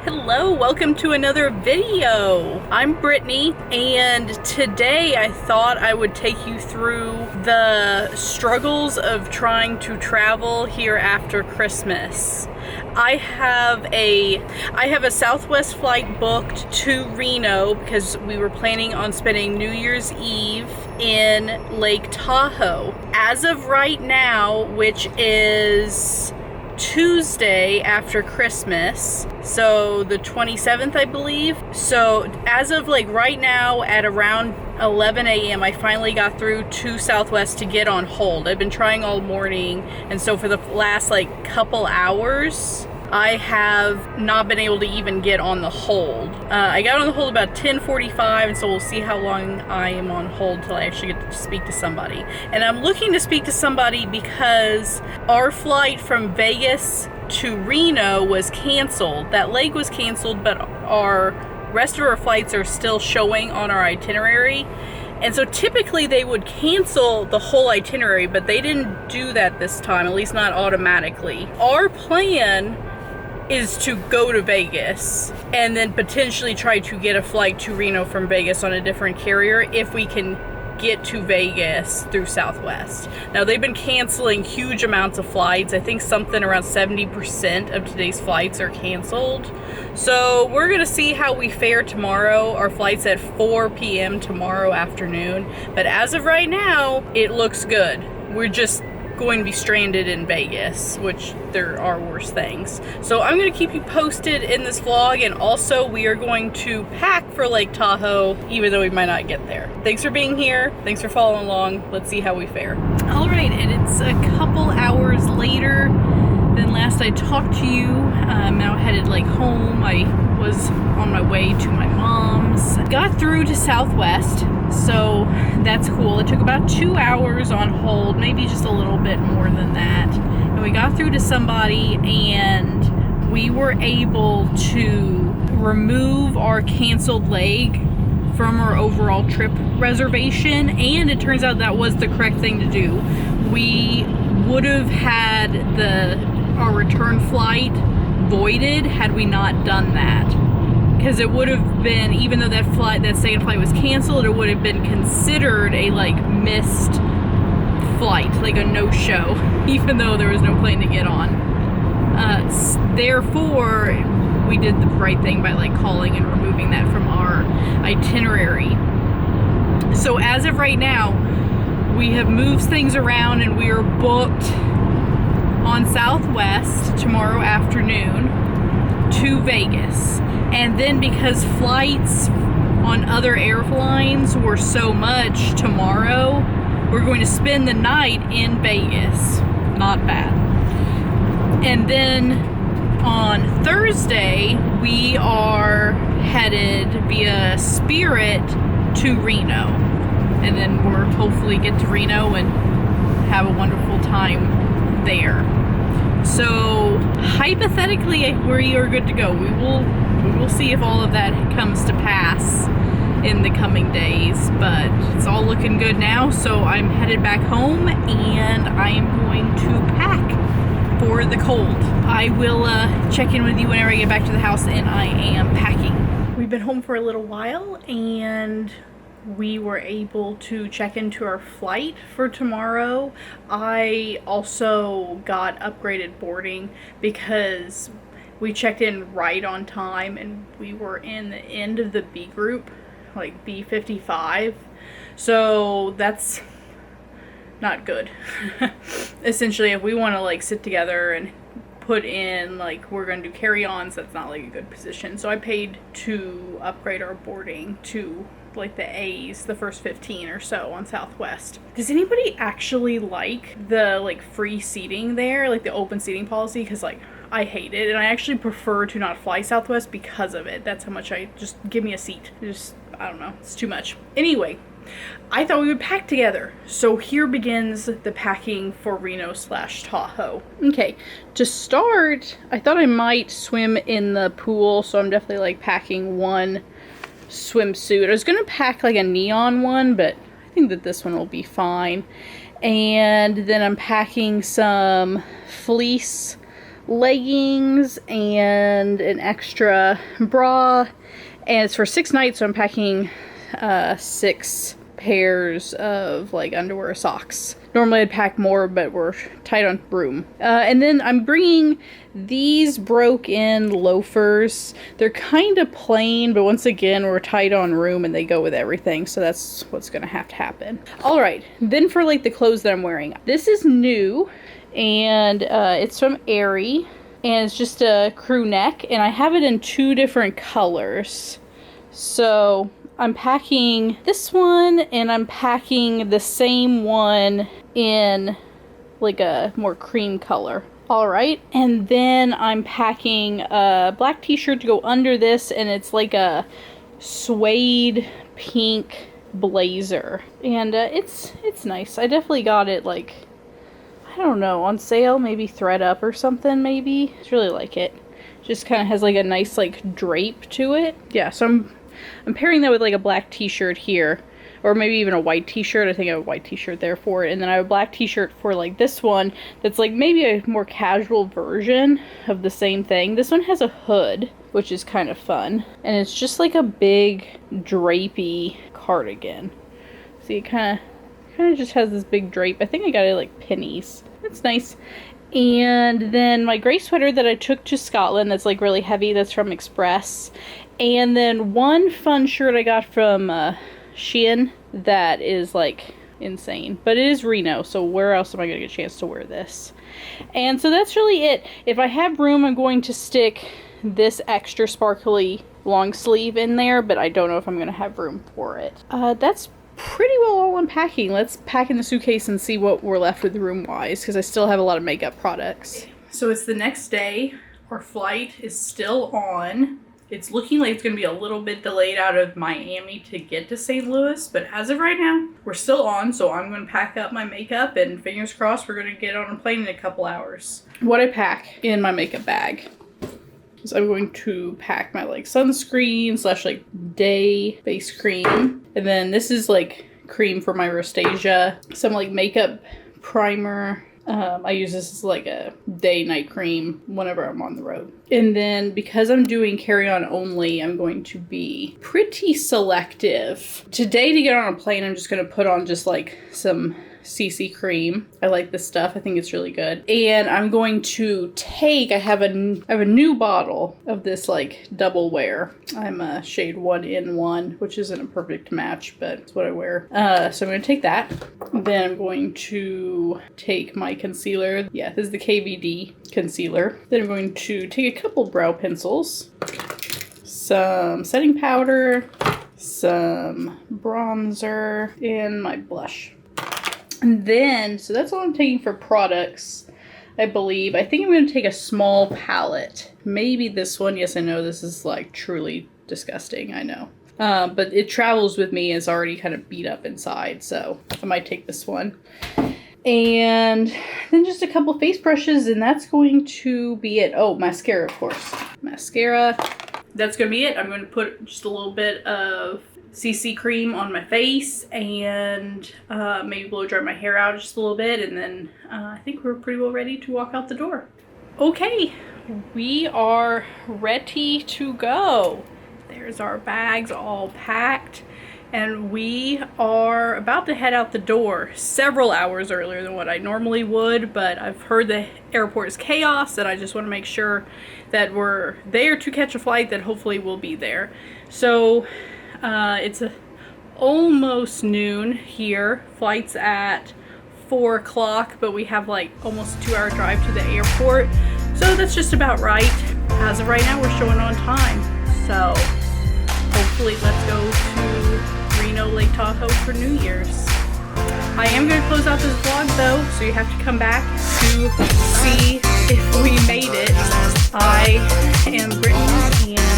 Hello, welcome to another video. I'm Brittany, and today I thought I would take you through the struggles of trying to travel here after Christmas. I have a Southwest flight booked to Reno because we were planning on spending New Year's Eve in Lake Tahoe. As of right now, which is Tuesday after Christmas, so the 27th, I believe. So as of like right now at around 11 a.m. I finally got through to Southwest to get on hold. I've been trying all morning, and so for the last like couple hours I have not been able to even get on the hold. I got on the hold about 10:45, and so we'll see how long I am on hold till I actually get to speak to somebody. And I'm looking to speak to somebody because our flight from Vegas to Reno was canceled. That leg was canceled, but our rest of our flights are still showing on our itinerary. And so typically they would cancel the whole itinerary, but they didn't do that this time, at least not automatically. Our plan is to go to Vegas and then potentially try to get a flight to Reno from Vegas on a different carrier if we can get to Vegas through Southwest. Now they've been canceling huge amounts of flights. I think something around 70% of today's flights are canceled. So we're gonna see how we fare tomorrow. Our flight's at 4 p.m. tomorrow afternoon. But as of right now, it looks good. We're just going to be stranded in Vegas, which there are worse things. So I'm going to keep you posted in this vlog, and also we are going to pack for Lake Tahoe, even though we might not get there. Thanks for being here. Thanks for following along. Let's see how we fare. All right, and it's a couple hours later than last I talked to you. I'm now headed like home. I was on my way to my mom's. Got through to Southwest, so that's cool. It took about 2 hours on hold, maybe just a little bit more than that. And we got through to somebody, and we were able to remove our canceled leg from our overall trip reservation, and it turns out that was the correct thing to do. We would have had our return flight voided had we not done that, because it would have been, even though that second flight was canceled, it would have been considered a like missed flight, like a no-show, even though there was no plane to get on. Therefore we did the right thing by like calling and removing that from our itinerary. So as of right now, we have moved things around, and we are booked on Southwest tomorrow afternoon to Vegas. And then because flights on other airlines were so much tomorrow, we're going to spend the night in Vegas. Not bad. And then on Thursday, we are headed via Spirit to Reno. And then we'll hopefully get to Reno and have a wonderful time there. So hypothetically, we are good to go. We will see if all of that comes to pass in the coming days, but it's all looking good now. So I'm headed back home, and I am going to pack for the cold. I will check in with you whenever I get back to the house, and I am packing. We've been home for a little while, and we were able to check into our flight for tomorrow. I also got upgraded boarding because we checked in right on time, and we were in the end of the B group, like B55. So that's not good. Essentially, if we want to like sit together and put in like we're going to do carry-ons, that's not like a good position. So I paid to upgrade our boarding to like the A's, the first 15 or so on Southwest. Does anybody actually like the like free seating there, like the open seating policy? Because like I hate it, and I actually prefer to not fly Southwest because of it. That's how much just give me a seat. I don't know, it's too much. Anyway, I thought we would pack together. So here begins the packing for Reno/Tahoe. Okay, to start, I thought I might swim in the pool, so I'm definitely like packing one swimsuit. I was gonna pack like a neon one, but I think that this one will be fine. And then I'm packing some fleece leggings and an extra bra. And it's for 6 nights, so I'm packing 6 pairs of like underwear, socks. Normally I'd pack more, but we're tight on room. And then I'm bringing these broke-in loafers. They're kind of plain, but once again, we're tight on room and they go with everything, so that's what's gonna have to happen. All right, then for like the clothes that I'm wearing. This is new, and it's from Aerie, and it's just a crew neck, and I have it in 2 different colors. So I'm packing this one, and I'm packing the same one in like a more cream color. All right, and then I'm packing a black t-shirt to go under this, and it's like a suede pink blazer, and it's nice. I definitely got it like, I don't know, on sale, maybe thread up or something. Maybe I really like it. Just kind of has like a nice like drape to it. Yeah, so I'm pairing that with like a black t-shirt here, or maybe even a white t-shirt. I think I have a white t-shirt there for it, and then I have a black t-shirt for like this one that's like maybe a more casual version of the same thing. This one has a hood, which is kind of fun, and it's just like a big drapey cardigan. See, it kind of just has this big drape. I think I got it like pennies. It's nice. And then my gray sweater that I took to Scotland, that's like really heavy, that's from Express. And then one fun shirt I got from Shein that is like insane, but it is Reno, so where else am I gonna get a chance to wear this? And so that's really it. If I have room, I'm going to stick this extra sparkly long sleeve in there, but I don't know if I'm gonna have room for it. That's pretty well all unpacking. Let's pack in the suitcase and see what we're left with room wise, because I still have a lot of makeup products. So it's the next day. Our flight is still on. It's looking like it's going to be a little bit delayed out of Miami to get to St. Louis, but as of right now, we're still on, so I'm going to pack up my makeup, and fingers crossed we're going to get on a plane in a couple hours. What I pack in my makeup bag is I'm going to pack my like sunscreen / like day base cream, and then this is like cream for my rosacea, some like makeup primer. I use this as like a day night cream whenever I'm on the road. And then because I'm doing carry-on only, I'm going to be pretty selective. Today to get on a plane, I'm just going to put on just like some CC cream. I like this stuff. I think it's really good. And I'm going to take, I have a new bottle of this like double wear. I'm a shade 1in1, which isn't a perfect match, but it's what I wear. So I'm going to take that. Then I'm going to take my concealer. Yeah, this is the KVD concealer. Then I'm going to take a couple brow pencils, some setting powder, some bronzer, and my blush. And then, so that's all I'm taking for products, I believe. I think I'm going to take a small palette. Maybe this one. Yes, I know this is like truly disgusting. I know. But it travels with me. It's already kind of beat up inside, so I might take this one. And then just a couple face brushes, and that's going to be it. Oh, mascara, of course. Mascara. That's going to be it. I'm going to put just a little bit of CC cream on my face and maybe blow dry my hair out just a little bit, and then I think we're pretty well ready to walk out the door. Okay, we are ready to go. There's our bags all packed, and we are about to head out the door several hours earlier than what I normally would, but I've heard the airport is chaos, and I just want to make sure that we're there to catch a flight that hopefully will be there. So it's almost noon here. Flight's at 4 o'clock, but we have like almost a 2-hour drive to the airport. So that's just about right. As of right now, we're showing on time. So hopefully let's go to Reno, Lake Tahoe for New Year's. I am going to close out this vlog though, so you have to come back to see if we made it. I am Brittany, and